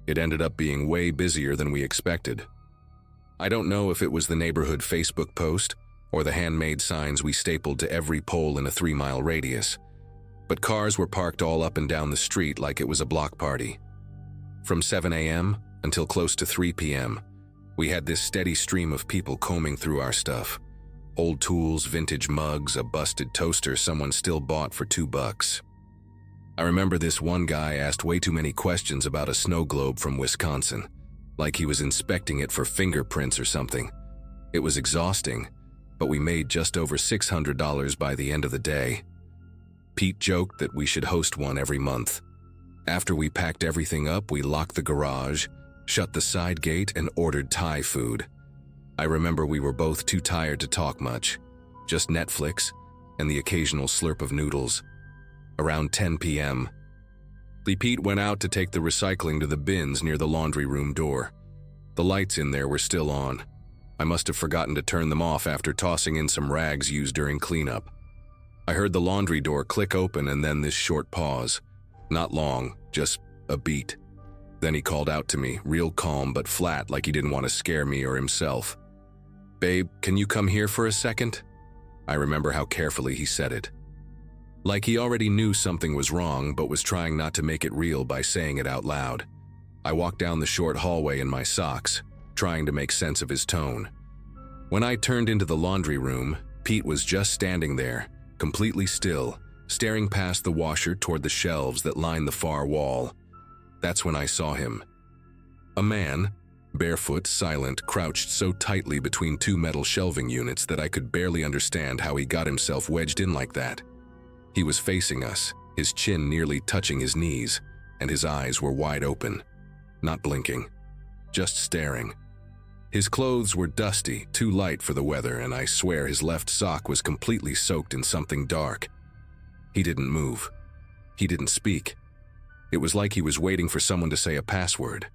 It ended up being way busier than we expected. I don't know if it was the neighborhood Facebook post or the handmade signs we stapled to every pole in a 3-mile radius, but cars were parked all up and down the street like it was a block party. From 7 a.m. until close to 3 p.m., we had this steady stream of people combing through our stuff. Old tools, vintage mugs, a busted toaster someone still bought for $2. I remember this one guy asked way too many questions about a snow globe from Wisconsin, like he was inspecting it for fingerprints or something. It was exhausting, but we made just over $600 by the end of the day. Pete joked that we should host one every month. After we packed everything up, we locked the garage, shut the side gate, and ordered Thai food. I remember we were both too tired to talk much, just Netflix and the occasional slurp of noodles. Around 10 p.m., Pete went out to take the recycling to the bins near the laundry room door. The lights in there were still on. I must have forgotten to turn them off after tossing in some rags used during cleanup. I heard the laundry door click open and then this short pause. Not long, just a beat. Then he called out to me, real calm but flat, like he didn't want to scare me or himself. "Babe, can you come here for a second?" I remember how carefully he said it. Like he already knew something was wrong but was trying not to make it real by saying it out loud. I walked down the short hallway in my socks, trying to make sense of his tone. When I turned into the laundry room, Pete was just standing there, completely still, staring past the washer toward the shelves that lined the far wall. That's when I saw him. A man, barefoot, silent, crouched so tightly between two metal shelving units that I could barely understand how he got himself wedged in like that. He was facing us, his chin nearly touching his knees, and his eyes were wide open, not blinking, just staring. His clothes were dusty, too light for the weather, and I swear his left sock was completely soaked in something dark. He didn't move. He didn't speak. It was like he was waiting for someone to say a password.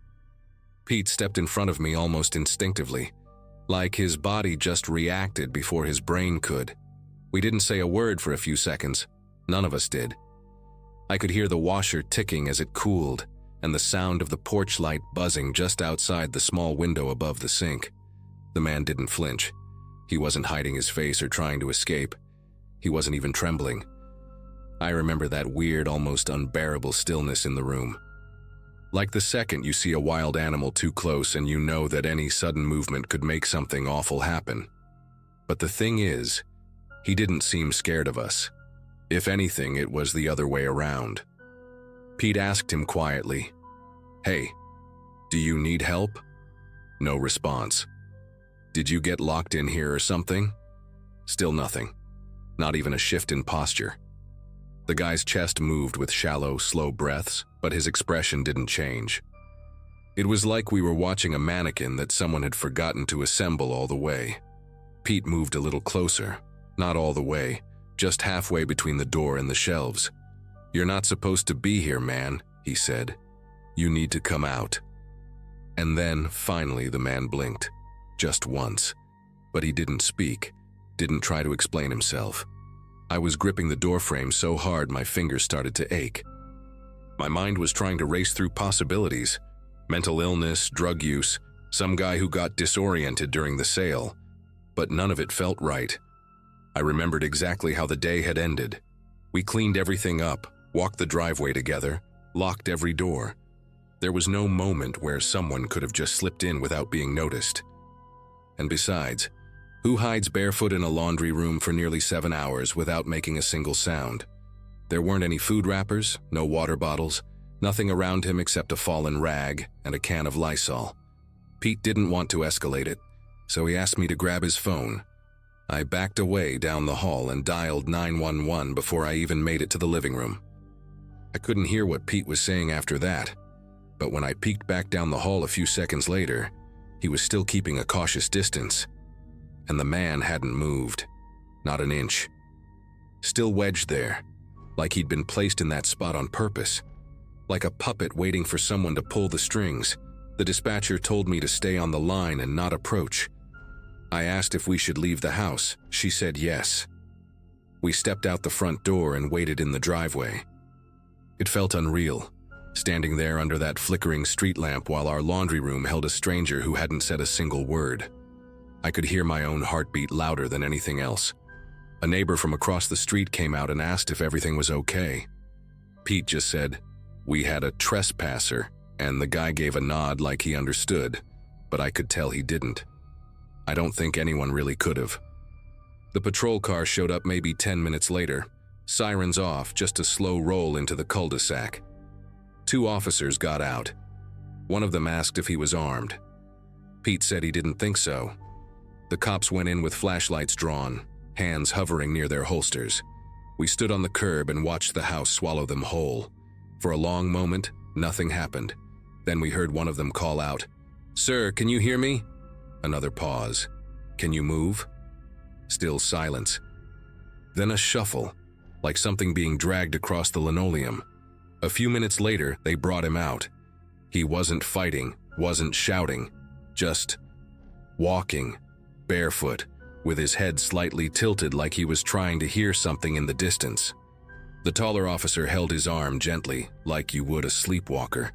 Pete stepped in front of me almost instinctively, like his body just reacted before his brain could. We didn't say a word for a few seconds. None of us did. I could hear the washer ticking as it cooled, and the sound of the porch light buzzing just outside the small window above the sink. The man didn't flinch. He wasn't hiding his face or trying to escape. He wasn't even trembling. I remember that weird, almost unbearable stillness in the room. Like the second you see a wild animal too close and you know that any sudden movement could make something awful happen. But the thing is, he didn't seem scared of us. If anything, it was the other way around. Pete asked him quietly, "Hey, do you need help?" No response. "Did you get locked in here or something?" Still nothing. Not even a shift in posture. The guy's chest moved with shallow, slow breaths, but his expression didn't change. It was like we were watching a mannequin that someone had forgotten to assemble all the way. Pete moved a little closer, not all the way, just halfway between the door and the shelves. "You're not supposed to be here, man," he said. "You need to come out." And then, finally, the man blinked. Just once. But he didn't speak, didn't try to explain himself. I was gripping the doorframe so hard my fingers started to ache. My mind was trying to race through possibilities. Mental illness, drug use, some guy who got disoriented during the sale. But none of it felt right. I remembered exactly how the day had ended. We cleaned everything up, walked the driveway together, locked every door. There was no moment where someone could have just slipped in without being noticed. And besides, who hides barefoot in a laundry room for nearly 7 hours without making a single sound? There weren't any food wrappers, no water bottles, nothing around him except a fallen rag and a can of Lysol. Pete didn't want to escalate it, so he asked me to grab his phone. I backed away down the hall and dialed 911 before I even made it to the living room. I couldn't hear what Pete was saying after that, but when I peeked back down the hall a few seconds later, he was still keeping a cautious distance. And the man hadn't moved, not an inch. Still wedged there, like he'd been placed in that spot on purpose, like a puppet waiting for someone to pull the strings. The dispatcher told me to stay on the line and not approach. I asked if we should leave the house. She said yes. We stepped out the front door and waited in the driveway. It felt unreal, standing there under that flickering street lamp while our laundry room held a stranger who hadn't said a single word. I could hear my own heartbeat louder than anything else. A neighbor from across the street came out and asked if everything was okay. Pete just said, "We had a trespasser," and the guy gave a nod like he understood, but I could tell he didn't. I don't think anyone really could have. The patrol car showed up maybe 10 minutes later, sirens off, just a slow roll into the cul-de-sac. 2 officers got out. One of them asked if he was armed. Pete said he didn't think so. The cops went in with flashlights drawn, hands hovering near their holsters. We stood on the curb and watched the house swallow them whole. For a long moment, nothing happened. Then we heard one of them call out, "Sir, can you hear me?" Another pause. "Can you move?" Still silence. Then a shuffle, like something being dragged across the linoleum. A few minutes later, they brought him out. He wasn't fighting, wasn't shouting, just walking, barefoot, with his head slightly tilted like he was trying to hear something in the distance. The taller officer held his arm gently, like you would a sleepwalker.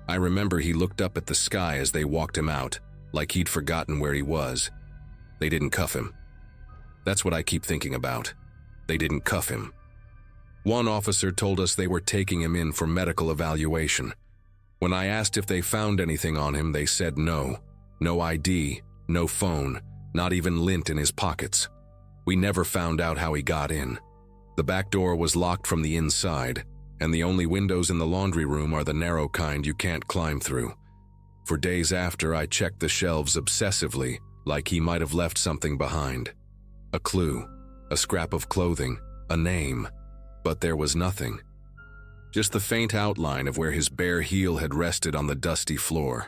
I remember he looked up at the sky as they walked him out, like he'd forgotten where he was. They didn't cuff him. That's what I keep thinking about. They didn't cuff him. One officer told us they were taking him in for medical evaluation. When I asked if they found anything on him, they said no. No ID, no phone, not even lint in his pockets. We never found out how he got in. The back door was locked from the inside, and the only windows in the laundry room are the narrow kind you can't climb through. For days after, I checked the shelves obsessively, like he might have left something behind. A clue, a scrap of clothing, a name. But there was nothing. Just the faint outline of where his bare heel had rested on the dusty floor.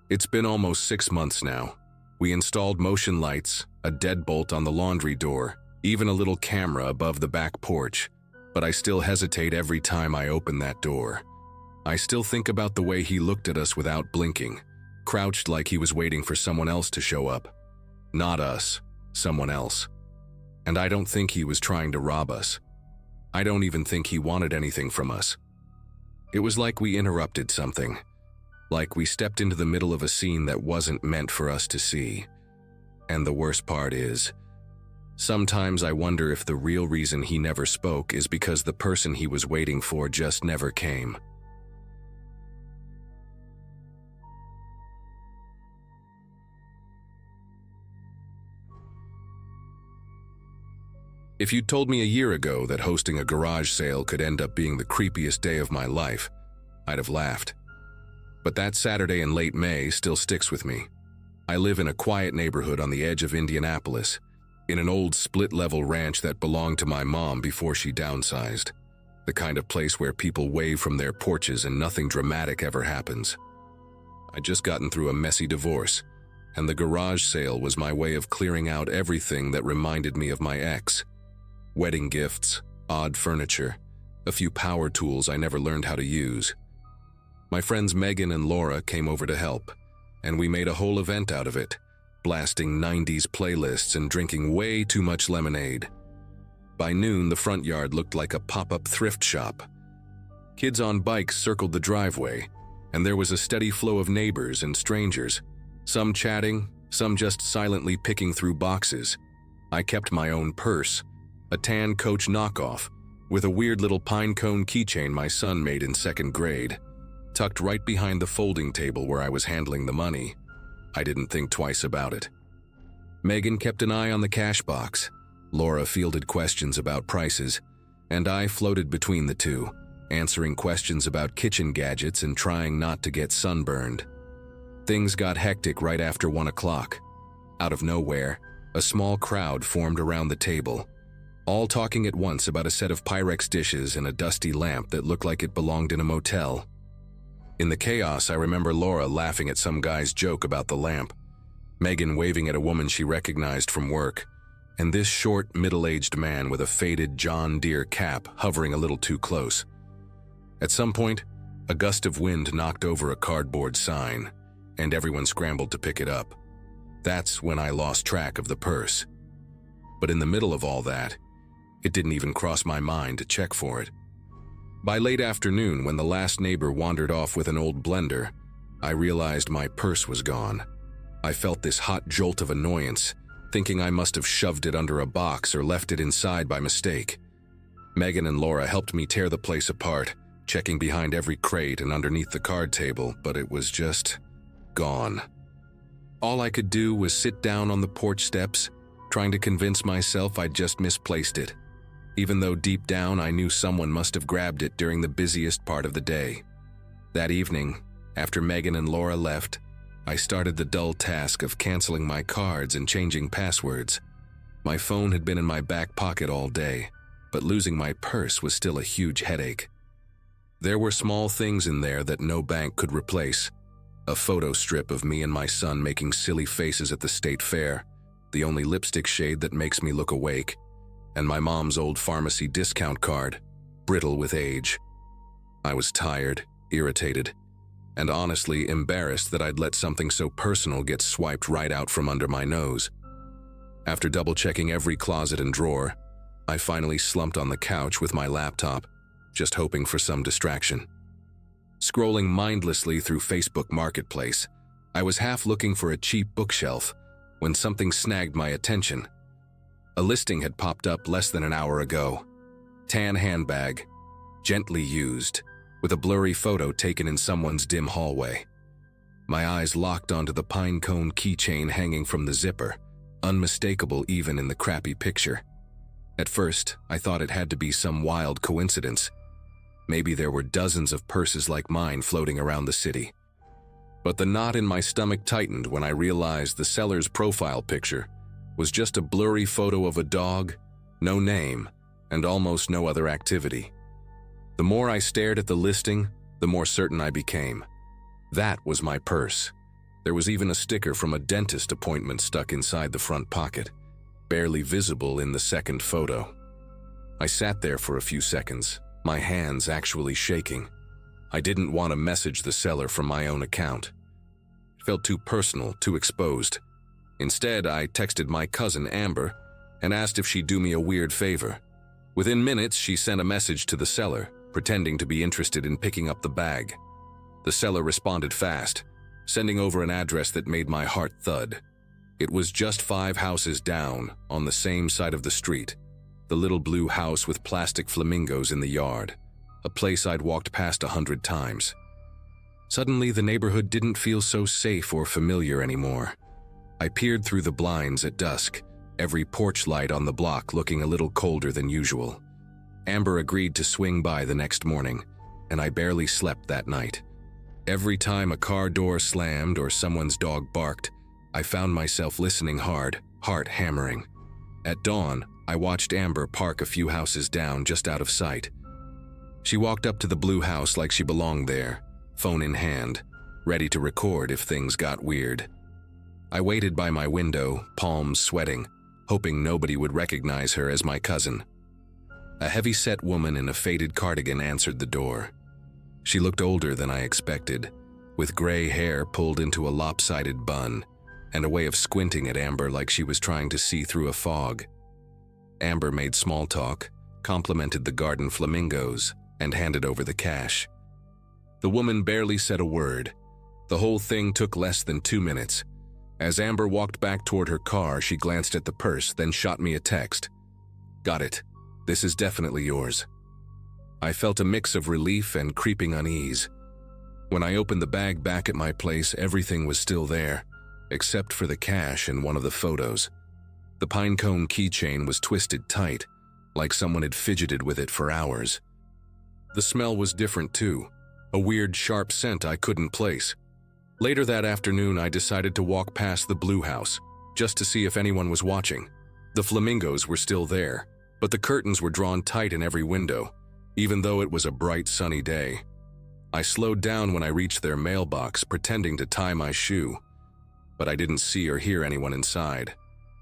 It's been almost 6 months now. We installed motion lights, a deadbolt on the laundry door, even a little camera above the back porch, but I still hesitate every time I open that door. I still think about the way he looked at us without blinking, crouched like he was waiting for someone else to show up. Not us, someone else. And I don't think he was trying to rob us. I don't even think he wanted anything from us. It was like we interrupted something, like we stepped into the middle of a scene that wasn't meant for us to see. And the worst part is, sometimes I wonder if the real reason he never spoke is because the person he was waiting for just never came. If you'd told me a year ago that hosting a garage sale could end up being the creepiest day of my life, I'd have laughed. But that Saturday in late May still sticks with me. I live in a quiet neighborhood on the edge of Indianapolis, in an old split-level ranch that belonged to my mom before she downsized. The kind of place where people wave from their porches and nothing dramatic ever happens. I'd just gotten through a messy divorce, and the garage sale was my way of clearing out everything that reminded me of my ex. Wedding gifts, odd furniture, a few power tools I never learned how to use. My friends Megan and Laura came over to help, and we made a whole event out of it, blasting 90s playlists and drinking way too much lemonade. By noon, the front yard looked like a pop-up thrift shop. Kids on bikes circled the driveway, and there was a steady flow of neighbors and strangers, some chatting, some just silently picking through boxes. I kept my own purse, a tan Coach knockoff, with a weird little pine cone keychain my son made in 2nd grade, tucked right behind the folding table where I was handling the money. I didn't think twice about it. Megan kept an eye on the cash box, Laura fielded questions about prices, and I floated between the two, answering questions about kitchen gadgets and trying not to get sunburned. Things got hectic right after 1 o'clock. Out of nowhere, a small crowd formed around the table, all talking at once about a set of Pyrex dishes and a dusty lamp that looked like it belonged in a motel. In the chaos, I remember Laura laughing at some guy's joke about the lamp, Megan waving at a woman she recognized from work, and this short, middle-aged man with a faded John Deere cap hovering a little too close. At some point, a gust of wind knocked over a cardboard sign, and everyone scrambled to pick it up. That's when I lost track of the purse. But in the middle of all that, it didn't even cross my mind to check for it. By late afternoon, when the last neighbor wandered off with an old blender, I realized my purse was gone. I felt this hot jolt of annoyance, thinking I must have shoved it under a box or left it inside by mistake. Megan and Laura helped me tear the place apart, checking behind every crate and underneath the card table, but it was just gone. All I could do was sit down on the porch steps, trying to convince myself I'd just misplaced it, even though deep down I knew someone must have grabbed it during the busiest part of the day. That evening, after Megan and Laura left, I started the dull task of canceling my cards and changing passwords. My phone had been in my back pocket all day, but losing my purse was still a huge headache. There were small things in there that no bank could replace. A photo strip of me and my son making silly faces at the state fair, the only lipstick shade that makes me look awake, and my mom's old pharmacy discount card, brittle with age. I was tired, irritated, and honestly embarrassed that I'd let something so personal get swiped right out from under my nose. After double-checking every closet and drawer, I finally slumped on the couch with my laptop, just hoping for some distraction. Scrolling mindlessly through Facebook Marketplace, I was half looking for a cheap bookshelf when something snagged my attention. A listing had popped up less than an hour ago. Tan handbag, gently used, with a blurry photo taken in someone's dim hallway. My eyes locked onto the pine cone keychain hanging from the zipper, unmistakable even in the crappy picture. At first, I thought it had to be some wild coincidence. Maybe there were dozens of purses like mine floating around the city. But the knot in my stomach tightened when I realized the seller's profile picture was just a blurry photo of a dog, no name, and almost no other activity. The more I stared at the listing, the more certain I became. That was my purse. There was even a sticker from a dentist appointment stuck inside the front pocket, barely visible in the second photo. I sat there for a few seconds, my hands actually shaking. I didn't want to message the seller from my own account. It felt too personal, too exposed. Instead, I texted my cousin Amber and asked if she'd do me a weird favor. Within minutes, she sent a message to the seller, pretending to be interested in picking up the bag. The seller responded fast, sending over an address that made my heart thud. It was just 5 houses down, on the same side of the street, the little blue house with plastic flamingos in the yard, a place I'd walked past 100 times. Suddenly, the neighborhood didn't feel so safe or familiar anymore. I peered through the blinds at dusk, every porch light on the block looking a little colder than usual. Amber agreed to swing by the next morning, and I barely slept that night. Every time a car door slammed or someone's dog barked, I found myself listening hard, heart hammering. At dawn, I watched Amber park a few houses down just out of sight. She walked up to the blue house like she belonged there, phone in hand, ready to record if things got weird. I waited by my window, palms sweating, hoping nobody would recognize her as my cousin. A heavy-set woman in a faded cardigan answered the door. She looked older than I expected, with gray hair pulled into a lopsided bun, and a way of squinting at Amber like she was trying to see through a fog. Amber made small talk, complimented the garden flamingos, and handed over the cash. The woman barely said a word. The whole thing took less than 2 minutes. As Amber walked back toward her car, she glanced at the purse, then shot me a text. "Got it. This is definitely yours." I felt a mix of relief and creeping unease. When I opened the bag back at my place, everything was still there, except for the cash and one of the photos. The pinecone keychain was twisted tight, like someone had fidgeted with it for hours. The smell was different too, a weird sharp scent I couldn't place. Later that afternoon, I decided to walk past the blue house, just to see if anyone was watching. The flamingos were still there, but the curtains were drawn tight in every window, even though it was a bright sunny day. I slowed down when I reached their mailbox, pretending to tie my shoe. But I didn't see or hear anyone inside.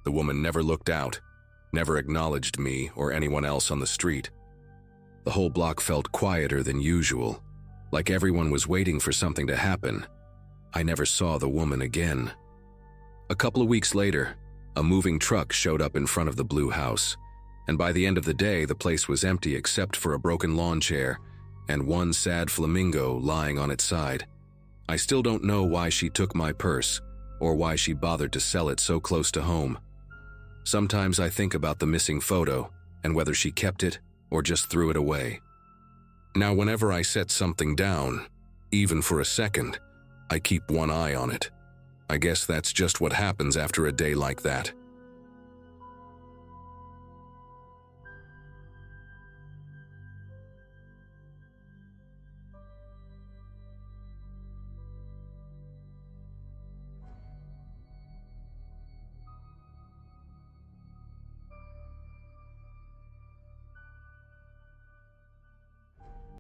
The woman never looked out, never acknowledged me or anyone else on the street. The whole block felt quieter than usual, like everyone was waiting for something to happen. I never saw the woman again. A couple of weeks later, a moving truck showed up in front of the blue house, and by the end of the day, the place was empty except for a broken lawn chair and one sad flamingo lying on its side. I still don't know why she took my purse or why she bothered to sell it so close to home. Sometimes I think about the missing photo and whether she kept it or just threw it away. Now, whenever I set something down, even for a second, I keep one eye on it. I guess that's just what happens after a day like that.